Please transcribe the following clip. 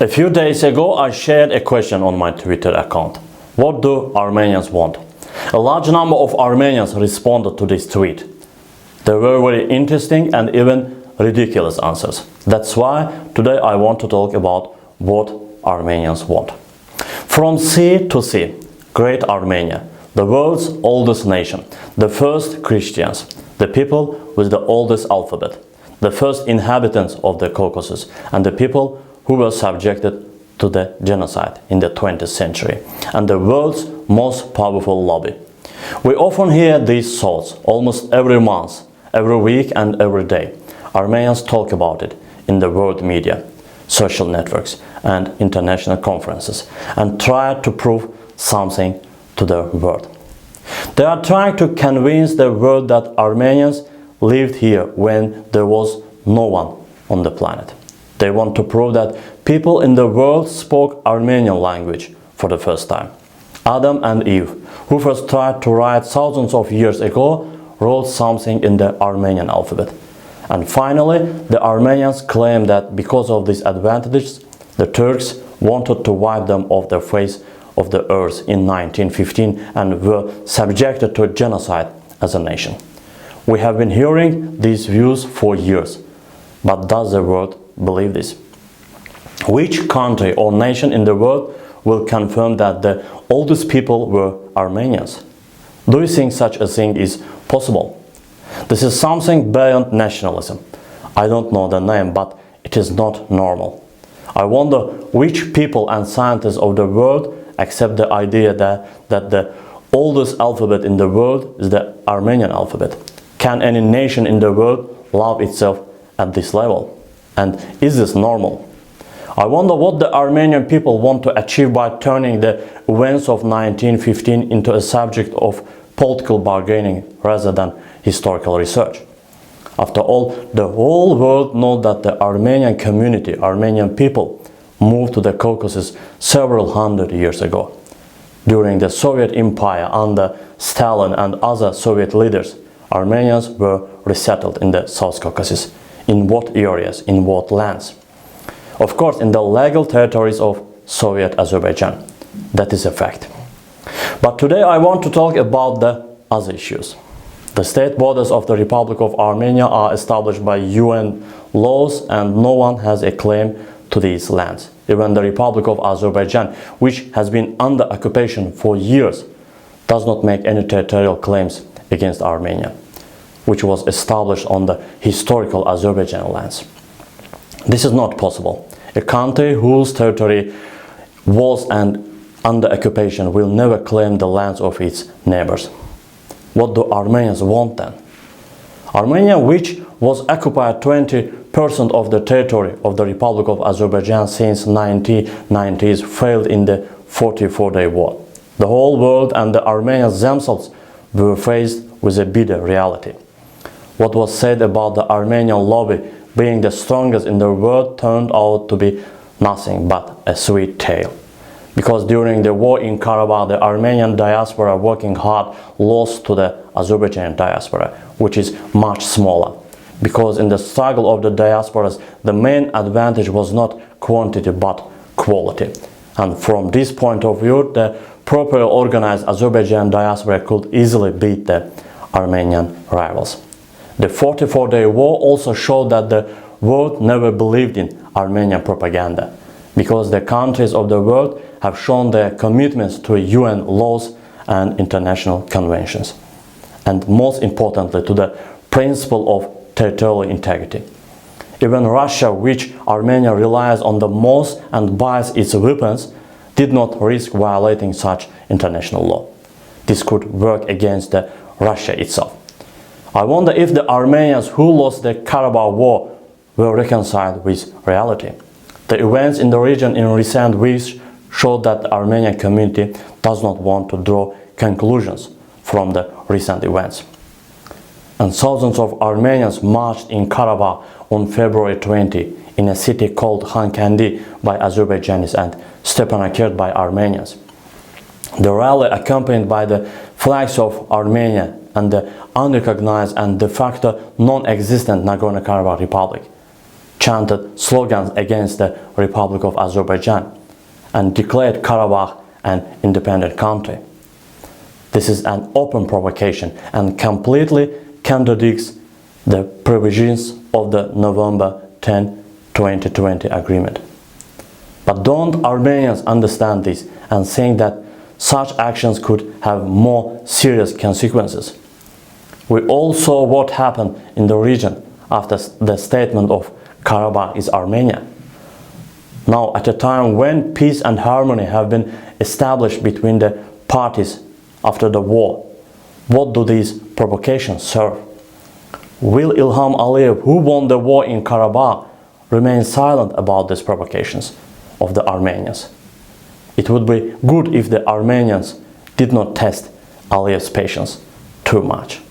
A few days ago, I shared a question on my Twitter account. What do Armenians want? A large number of Armenians responded to this tweet. There were very interesting and even ridiculous answers. That's why today I want to talk about what Armenians want. From sea to sea, Great Armenia, the world's oldest nation, the first Christians, the people with the oldest alphabet, the first inhabitants of the Caucasus, and the people who were subjected to the genocide in the 20th century, and the world's most powerful lobby. We often hear these thoughts almost every month, every week and every day. Armenians talk about it in the world media, social networks and international conferences, and try to prove something to the world. They are trying to convince the world that Armenians lived here when there was no one on the planet. They want to prove that people in the world spoke Armenian language for the first time. Adam and Eve, who first tried to write thousands of years ago, wrote something in the Armenian alphabet. And finally, the Armenians claim that because of these advantages, the Turks wanted to wipe them off the face of the earth in 1915 and were subjected to genocide as a nation. We have been hearing these views for years, but does the world believe this? Which country or nation in the world will confirm that the oldest people were Armenians? Do you think such a thing is possible? This is something beyond nationalism. I don't know the name, but it is not normal. I wonder which people and scientists of the world accept the idea that the oldest alphabet in the world is the Armenian alphabet. Can any nation in the world love itself at this level? And is this normal? I wonder what the Armenian people want to achieve by turning the events of 1915 into a subject of political bargaining rather than historical research. After all, the whole world knows that the Armenian community, Armenian people, moved to the Caucasus several hundred years ago. During the Soviet Empire under Stalin and other Soviet leaders, Armenians were resettled in the South Caucasus. In what areas, in what lands? Of course, in the legal territories of Soviet Azerbaijan. That is a fact. But today I want to talk about the other issues. The state borders of the Republic of Armenia are established by UN laws and no one has a claim to these lands. Even the Republic of Azerbaijan, which has been under occupation for years, does not make any territorial claims against Armenia, which was established on the historical Azerbaijan lands. This is not possible. A country whose territory was under occupation will never claim the lands of its neighbors. What do Armenians want then? Armenia, which was occupied 20% of the territory of the Republic of Azerbaijan since 1990s, failed in the 44-day war. The whole world and the Armenians themselves were faced with a bitter reality. What was said about the Armenian lobby being the strongest in the world turned out to be nothing but a sweet tale. Because during the war in Karabakh, the Armenian diaspora working hard lost to the Azerbaijan diaspora, which is much smaller. Because in the struggle of the diasporas, the main advantage was not quantity but quality. And from this point of view, the properly organized Azerbaijan diaspora could easily beat the Armenian rivals. The 44-day war also showed that the world never believed in Armenian propaganda, because the countries of the world have shown their commitments to UN laws and international conventions, and most importantly to the principle of territorial integrity. Even Russia, which Armenia relies on the most and buys its weapons, did not risk violating such international law. This could work against Russia itself. I wonder if the Armenians who lost the Karabakh war were reconciled with reality. The events in the region in recent weeks showed that the Armenian community does not want to draw conclusions from the recent events. And thousands of Armenians marched in Karabakh on February 20 in a city called Hankandi by Azerbaijanis and Stepanakert by Armenians. The rally, accompanied by the flags of Armenia and the unrecognized and de facto non-existent Nagorno-Karabakh Republic, chanted slogans against the Republic of Azerbaijan and declared Karabakh an independent country. This is an open provocation and completely contradicts the provisions of the November 10, 2020 agreement. But don't Armenians understand this and think that such actions could have more serious consequences? We all saw what happened in the region after the statement of Karabakh is Armenia. Now, at a time when peace and harmony have been established between the parties after the war, what do these provocations serve? Will Ilham Aliyev, who won the war in Karabakh, remain silent about these provocations of the Armenians? It would be good if the Armenians did not test Aliyev's patience too much.